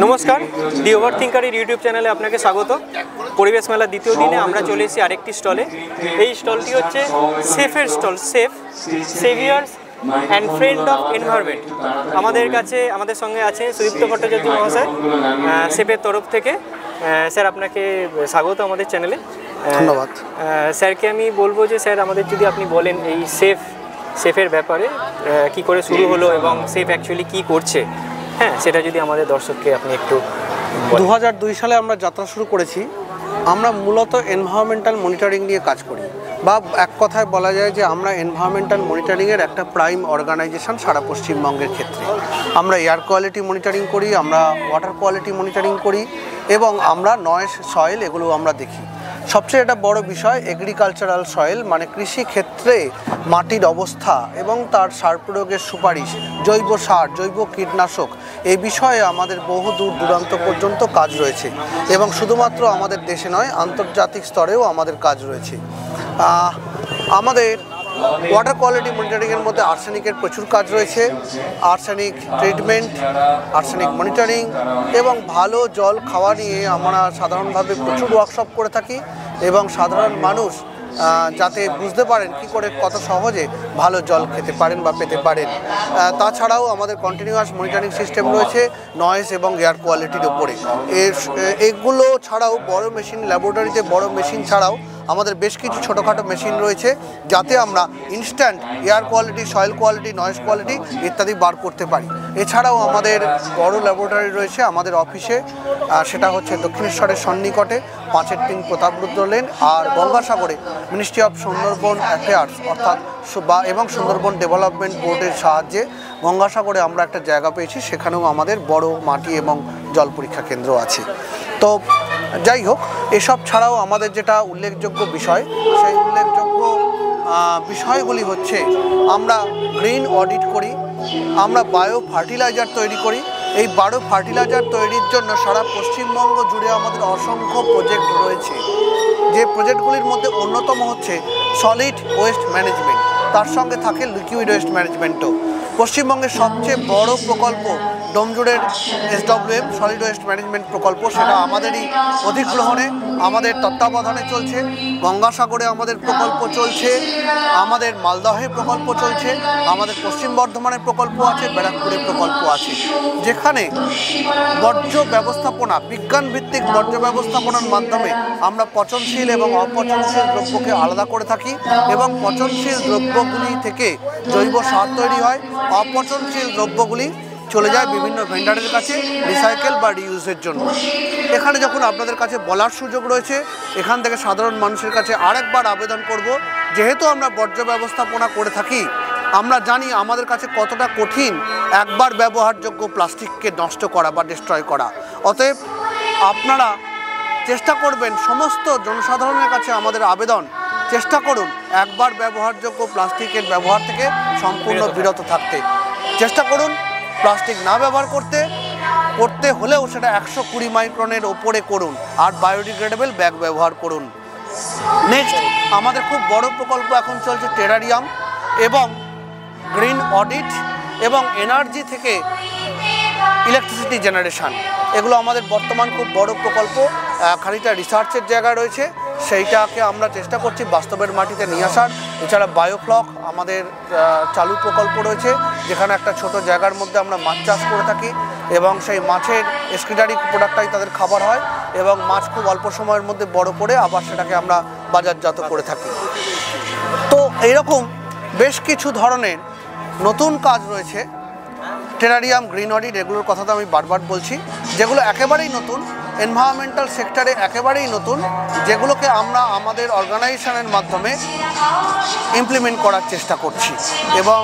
নমস্কার, দি over থিঙ্কারের YouTube চ্যানেলে আপনাকে স্বাগত। পরিবেশ মেলার দ্বিতীয় দিনে আমরা চলে এসেছি আরেকটি স্টলে। এই স্টলটি হচ্ছে সেফের stall, saviours and friend of environment. আমাদের সঙ্গে আছে সুদীপ্ত ভট্টাচার্য মহাশয়, সেফের তরফ থেকে। স্যার, আপনাকে স্বাগত আমাদের চ্যানেলে। ধন্যবাদ। স্যারকে আমি বলবো যে স্যার, আমাদের যদি আপনি বলেন এই সেফের ব্যাপারে, কি করে শুরু হলো এবং সেফ অ্যাকচুয়ালি কী করছে, হ্যাঁ, সেটা যদি আমাদের দর্শককে আপনি একটু। 2002 সালে আমরা যাত্রা শুরু করেছি। আমরা মূলত এনভায়রনমেন্টাল মনিটরিং নিয়ে কাজ করি, বা এক কথায় বলা যায় যে আমরা এনভায়রনমেন্টাল মনিটরিংয়ের একটা প্রাইম অর্গানাইজেশন সারা পশ্চিমবঙ্গের ক্ষেত্রে। আমরা এয়ার কোয়ালিটি মনিটরিং করি, আমরা ওয়াটার কোয়ালিটি মনিটরিং করি, এবং আমরা নয়েজ, সয়েল এগুলো আমরা দেখি। সবচেয়ে একটা বড় বিষয় এগ্রিকালচারাল সয়েল, মানে কৃষি ক্ষেত্রে মাটির অবস্থা এবং তার সার প্রয়োগের সুপারিশ, জৈব সার, জৈব কীটনাশক, এই বিষয়ে আমাদের বহু দূর দূরান্ত পর্যন্ত কাজ রয়েছে। এবং শুধুমাত্র আমাদের দেশে নয়, আন্তর্জাতিক স্তরেও আমাদের কাজ রয়েছে। আমাদের ওয়াটার কোয়ালিটি মনিটরিংয়ের মধ্যে আর্সেনিকের প্রচুর কাজ রয়েছে। আর্সেনিক ট্রিটমেন্ট, আর্সেনিক মনিটরিং এবং ভালো জল খাওয়া নিয়ে আমরা সাধারণভাবে প্রচুর ওয়ার্কশপ করে থাকি, এবং সাধারণ মানুষ যাতে বুঝতে পারেন কি করে কত সহজে ভালো জল খেতে পারেন বা পেতে পারেন। তাছাড়াও আমাদের কন্টিনিউয়াস মনিটরিং সিস্টেম রয়েছে নয়েজ এবং এয়ার কোয়ালিটির উপরে। এগুলো ছাড়াও বড় মেশিন, ল্যাবরেটরিতে বড় মেশিন ছাড়াও আমাদের বেশ কিছু ছোটোখাটো মেশিন রয়েছে, যাতে আমরা instant air quality, soil quality, noise quality ইত্যাদি বার করতে পারি। এছাড়াও আমাদের বড় ল্যাবরেটরি রয়েছে আমাদের অফিসে, সেটা হচ্ছে দক্ষিণেশ্বরের সন্নিকটে 5-এর 3 প্রতাপরুদ্র লেন, আর গঙ্গাসাগরে মিনিস্ট্রি অফ সুন্দরবন অ্যাফেয়ার্স অর্থাৎ এবং সুন্দরবন ডেভেলপমেন্ট বোর্ডের সাহায্যে গঙ্গাসাগরে আমরা একটা জায়গা পেয়েছি, সেখানেও আমাদের বড় মাটি এবং জল পরীক্ষা কেন্দ্র আছে। তো যাই হোক, এসব ছাড়াও আমাদের যেটা উল্লেখযোগ্য বিষয়, সেই উল্লেখযোগ্য বিষয়গুলি হচ্ছে আমরা গ্রিন অডিট করি, আমরা বায়ো ফার্টিলাইজার তৈরি করি। এই বায়ো ফার্টিলাইজার তৈরির জন্য সারা পশ্চিমবঙ্গ জুড়ে আমাদের অসংখ্য প্রজেক্ট রয়েছে। যে প্রজেক্টগুলির মধ্যে অন্যতম হচ্ছে সলিড ওয়েস্ট ম্যানেজমেন্ট, তার সঙ্গে থাকে লিকুইড ওয়েস্ট ম্যানেজমেন্টও। পশ্চিমবঙ্গের সবচেয়ে বড় প্রকল্প ডোমজুড়ের SWM সলিড ওয়েস্ট ম্যানেজমেন্ট প্রকল্প, সেটা আমাদেরই অধিগ্রহণে, আমাদের তত্ত্বাবধানে চলছে। গঙ্গাসাগরে আমাদের প্রকল্প চলছে, আমাদের মালদহে প্রকল্প চলছে, আমাদের পশ্চিম বর্ধমানের প্রকল্প আছে, ব্যারাকপুরের প্রকল্প আছে, যেখানে বর্জ্য ব্যবস্থাপনা, বিজ্ঞানভিত্তিক বর্জ্য ব্যবস্থাপনার মাধ্যমে আমরা পচনশীল এবং অপচনশীল দ্রব্যকে আলাদা করে থাকি, এবং পচনশীল দ্রব্যগুলি থেকে জৈব সার তৈরি হয়। অপচনশীল দ্রব্যগুলি চলে যায় বিভিন্ন ভেন্ডারের কাছে রিসাইকেল বা রিইউজের জন্য। এখানে যখন আপনাদের কাছে বলার সুযোগ রয়েছে, এখান থেকে সাধারণ মানুষের কাছে আরেকবার আবেদন করব, যেহেতু আমরা বর্জ্য ব্যবস্থাপনা করে থাকি, আমরা জানি আমাদের কাছে কতটা কঠিন একবার ব্যবহারযোগ্য প্লাস্টিককে নষ্ট করা বা ডিস্ট্রয় করা। অতএব আপনারা চেষ্টা করবেন, সমস্ত জনসাধারণের কাছে আমাদের আবেদন, চেষ্টা করুন একবার ব্যবহারযোগ্য প্লাস্টিকের ব্যবহার থেকে সম্পূর্ণ বিরত থাকতে। চেষ্টা করুন প্লাস্টিক না ব্যবহার করতে হলেও সেটা 120 মাইক্রনের ওপরে করুন, আর বায়োডিগ্রেডেবল ব্যাগ ব্যবহার করুন। নেক্সট, আমাদের খুব বড় প্রকল্প এখন চলছে টেরারিয়াম এবং গ্রিন অডিট এবং এনার্জি থেকে ইলেকট্রিসিটি জেনারেশন। এগুলো আমাদের বর্তমান খুব বড় প্রকল্প, খানিকটা রিসার্চের জায়গা রয়েছে, সেইটাকে আমরা চেষ্টা করছি বাস্তবের মাটিতে নিয়ে আসার। এছাড়া বায়োফ্লক আমাদের চালু প্রকল্প রয়েছে, যেখানে একটা ছোট জায়গার মধ্যে আমরা মাছ চাষ করে থাকি, এবং সেই মাছের এক্সক্রিটারি প্রোডাক্টটাই তাদের খাবার হয়, এবং মাছ খুব অল্প সময়ের মধ্যে বড় করে আবার সেটাকে আমরা বাজারজাত করে থাকি। তো এইরকম বেশ কিছু ধরনের নতুন কাজ রয়েছে, টেরারিয়াম, গ্রিন অডিট, এগুলোর কথা তো আমি বারবার বলছি, যেগুলো একেবারেই নতুন, এনভায়রনমেন্টাল সেক্টরে একেবারেই নতুন, যেগুলোকে আমরা আমাদের অর্গানাইজেশনের মাধ্যমে ইমপ্লিমেন্ট করার চেষ্টা করছি। এবং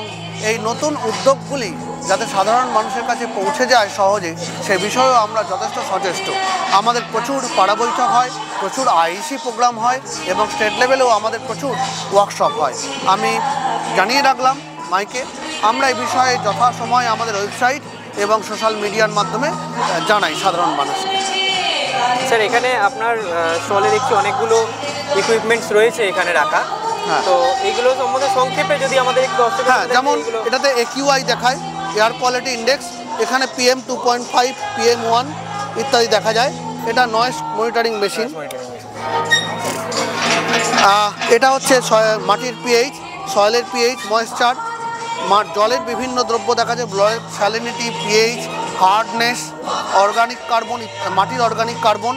এই নতুন উদ্যোগগুলি যাতে সাধারণ মানুষের কাছে পৌঁছে যায় সহজে, সে বিষয়েও আমরা যথেষ্ট সচেষ্ট। আমাদের প্রচুর পাড়া বৈঠক হয়, প্রচুর IEC প্রোগ্রাম হয়, এবং স্টেট লেভেলেও আমাদের প্রচুর ওয়ার্কশপ হয়। আমি জানিয়ে রাখলাম মাইকে, আমরা এই বিষয়ে যথাসময়ে আমাদের ওয়েবসাইট এবং সোশ্যাল মিডিয়ার মাধ্যমে জানাই সাধারণ মানুষকে। স্যার, এখানে আপনার স্টলে দেখছি অনেকগুলো ইকুইপমেন্টস রয়েছে এখানে রাখা, তো এইগুলো সম্বন্ধে সংক্ষেপে যদি আমাদের একটু। হ্যাঁ, যেমন এটাতে AQI দেখায়, এয়ার কোয়ালিটি ইন্ডেক্স, এখানে PM 2.5, PM 1, ইত্যাদি দেখা যায়। এটা নয়েজ মনিটরিং মেশিন। এটা হচ্ছে মাটির পিএইচ, সয়েলের পিএইচ, ময়েশ্চার, জলের বিভিন্ন দ্রব্য দেখা যায়, জলের salinity, pH, hardness, organic carbon, মাটির অর্গানিক কার্বন,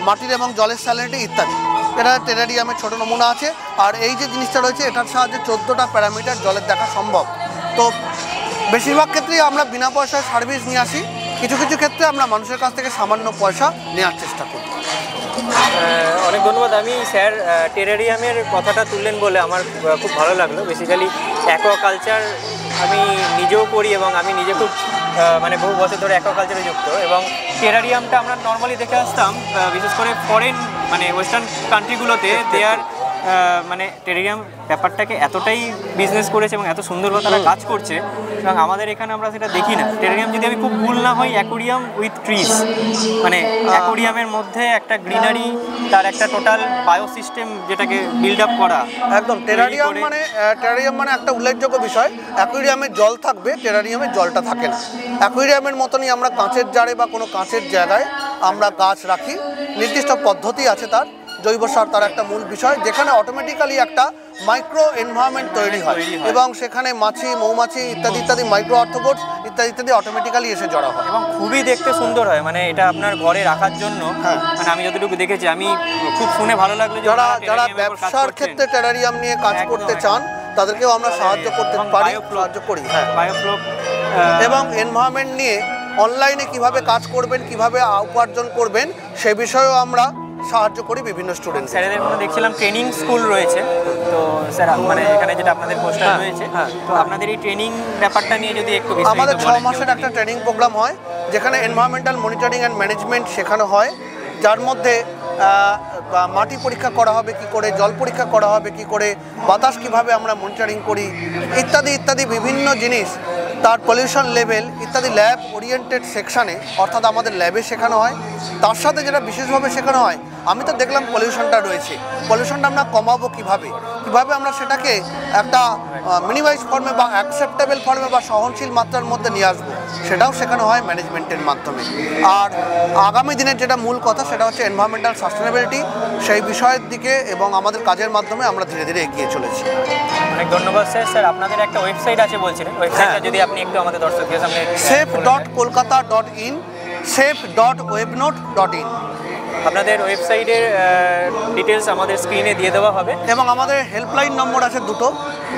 মাটির এবং জলের স্যালিনিটি ইত্যাদি। এটা টেরারিয়ামের ছোটো নমুনা আছে। আর এই যে জিনিসটা রয়েছে এটার সাহায্যে 14টা প্যারামিটার জলের দেখা সম্ভব। তো বেশিরভাগ ক্ষেত্রেই আমরা বিনা পয়সায় সার্ভিস নিয়ে আসি, কিছু কিছু ক্ষেত্রে আমরা মানুষের কাছ থেকে সামান্য পয়সা নেওয়ার চেষ্টা করি। অনেক ধন্যবাদ। আমি স্যার টেরারিয়ামের কথাটা তুললেন বলে আমার খুব ভালো লাগলো। বেসিক্যালি অ্যাকোয়াকালচার আমি নিজেও করি এবং আমি নিজে খুব মানে বহু বছর ধরে অ্যাকোয়াকালচারে যুক্ত। এবং টেরারিয়ামটা আমরা নর্মালি দেখে আসতাম বিশেষ করে ফরেন মানে ওয়েস্টার্ন কান্ট্রিগুলোতে দেয়ার মানে টেরারিয়াম ব্যাপারটাকে এতটাই বিজনেস করেছে এবং এত সুন্দরভাবে তারা কাজ করছে এবং আমাদের এখানে আমরা সেটা দেখি না। টেরারিয়াম যদি আমি খুব ভুল না হই অ্যাকোরিয়াম উইথ ট্রিজ, মানে অ্যাকোরিয়ামের মধ্যে একটা গ্রিনারি, তার একটা টোটাল বায়োসিস্টেম যেটাকে বিল্ড আপ করা। একদম টেরারিয়াম মানে একটা উল্লেখযোগ্য বিষয়, অ্যাকোরিয়ামে জল থাকবে, টেরারিয়ামে জলটা থাকে না। অ্যাকোরিয়ামের মতনই আমরা কাঁচের জারে বা কোনো কাঁচের জায়গায় আমরা গাছ রাখি, নির্দিষ্ট পদ্ধতি আছে তার, জৈব সার তার একটা মূল বিষয়, যেখানে অটোমেটিক্যালি একটা মাইক্রো এনভায়রনমেন্ট তৈরি হয় এবং সেখানে মাছি, মৌমাছি ইত্যাদি ইত্যাদি, মাইক্রো আর্থ্রোপোডস ইত্যাদি ইত্যাদি অটোমেটিক্যালি এসে জড়া হয় এবং খুবই দেখতে সুন্দর হয়। মানে এটা আপনার ঘরে রাখার জন্য মানে আমি যতটুকু দেখেছি আমি খুব শুনে ভালো লাগলো। যারা ব্যবসার ক্ষেত্রে টেরারিয়াম নিয়ে কাজ করতে চান তাদেরকেও আমরা সাহায্য করতে পারি, সাহায্য করি। হ্যাঁ, বায়োফ্লো এবং এনভায়রনমেন্ট নিয়ে অনলাইনে কিভাবে কাজ করবেন, কিভাবে উপার্জন করবেন সে বিষয়েও আমরা সাহায্য করি বিভিন্ন স্টুডেন্ট। স্যারেদের কোনো দেখছিলাম ট্রেনিং স্কুল রয়েছে, তো স্যার মানে এখানে যেটা আপনাদের পোস্টার রয়েছে, তো আপনাদের এই ট্রেনিং ব্যাপারটা নিয়ে যদি একটু বিস্তারিত বলেন। আমাদের 6 মাসের একটা ট্রেনিং প্রোগ্রাম হয় যেখানে এনভায়রনমেন্টাল মনিটরিং অ্যান্ড ম্যানেজমেন্ট শেখানো হয়, যার মধ্যে মাটি পরীক্ষা করা হবে কি করে, জল পরীক্ষা করা হবে কি করে, বাতাস কিভাবে আমরা মনিটরিং করি ইত্যাদি ইত্যাদি বিভিন্ন জিনিস, তার পলিউশন লেভেল ইত্যাদি ল্যাব ওরিয়েন্টেড সেকশানে অর্থাৎ আমাদের ল্যাবে শেখানো হয়। তার সাথে যেটা বিশেষভাবে শেখানো হয়, আমি তো দেখলাম পলিউশনটা রয়েছে, পলিউশনটা আমরা কমাবো কিভাবে আমরা সেটাকে একটা মিনিমাইজ ফর্মে বা অ্যাকসেপ্টেবল ফর্মে বা সহনশীল মাত্রার মধ্যে নিয়ে আসবো, সেটাও শেখানো হয় ম্যানেজমেন্টের মাধ্যমে। আর আগামী দিনের যেটা মূল কথা সেটা হচ্ছে এনভায়রনমেন্টাল সাস্টেনেবিলিটি, সেই বিষয়ের দিকে এবং আমাদের কাজের মাধ্যমে আমরা ধীরে ধীরে এগিয়ে চলেছি। অনেক ধন্যবাদ স্যার। স্যার আপনাদের একটা ওয়েবসাইট আছে বলছিলেন, ওয়েবসাইটটা যদি আপনি একটু আমাদের দর্শকদের সামনে safe.kolkata.in, safe.webnote.in আপনাদের ওয়েবসাইটের ডিটেলস আমাদের স্ক্রিনে দিয়ে দেওয়া হবে। এবং আমাদের হেল্পলাইন নম্বর আছে দুটো,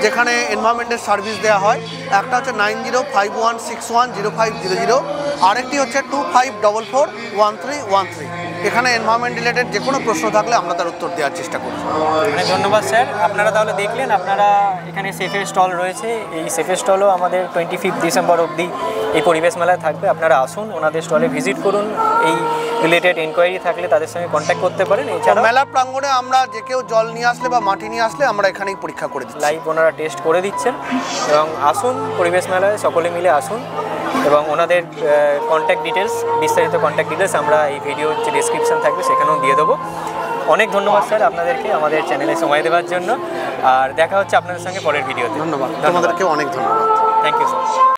যেখানে এনভায়রনমেন্টের সার্ভিস দেওয়া হয়। একটা হচ্ছে 9051610500, আরেকটি হচ্ছে 25441313। এখানে এনভায়রনমেন্ট রিলেটেড যে কোনো প্রশ্ন থাকলে আমরা তার উত্তর দেওয়ার চেষ্টা করি। অনেক ধন্যবাদ স্যার। আপনারা তাহলে দেখলেন, আপনারা এখানে সেফের স্টল রয়েছে, এই সেফের স্টলও আমাদের 25 ডিসেম্বর অবধি এই পরিবেশ মেলায় থাকবে। আপনারা আসুন, ওনাদের স্টলে ভিজিট করুন, এই রিলেটেড এনকোয়ারি থাকলে তাদের সঙ্গে কন্ট্যাক্ট করতে পারেন। এছাড়া মেলা প্রাঙ্গণে আমরা যে কেউ জল নিয়ে আসলে বা মাটি নিয়ে আসলে আমরা এখানেই পরীক্ষা করে দিচ্ছি, লাইভ ওনারা টেস্ট করে দিচ্ছেন। এবং আসুন পরিবেশ মেলায় সকলে মিলে আসুন, এবং ওনাদের কন্ট্যাক্ট ডিটেলস, বিস্তারিত কন্ট্যাক্ট ডিটেলস আমরা এই ভিডিওর যে ডেসক্রিপশন থাকবে সেখানেও দিয়ে দেবো। অনেক ধন্যবাদ স্যার আপনাদেরকে আমাদের চ্যানেলে সময় দেওয়ার জন্য, আর দেখা হচ্ছে আপনাদের সঙ্গে পরের ভিডিওতে। ধন্যবাদ, তোমাদেরকেও অনেক ধন্যবাদ। Thank you sir.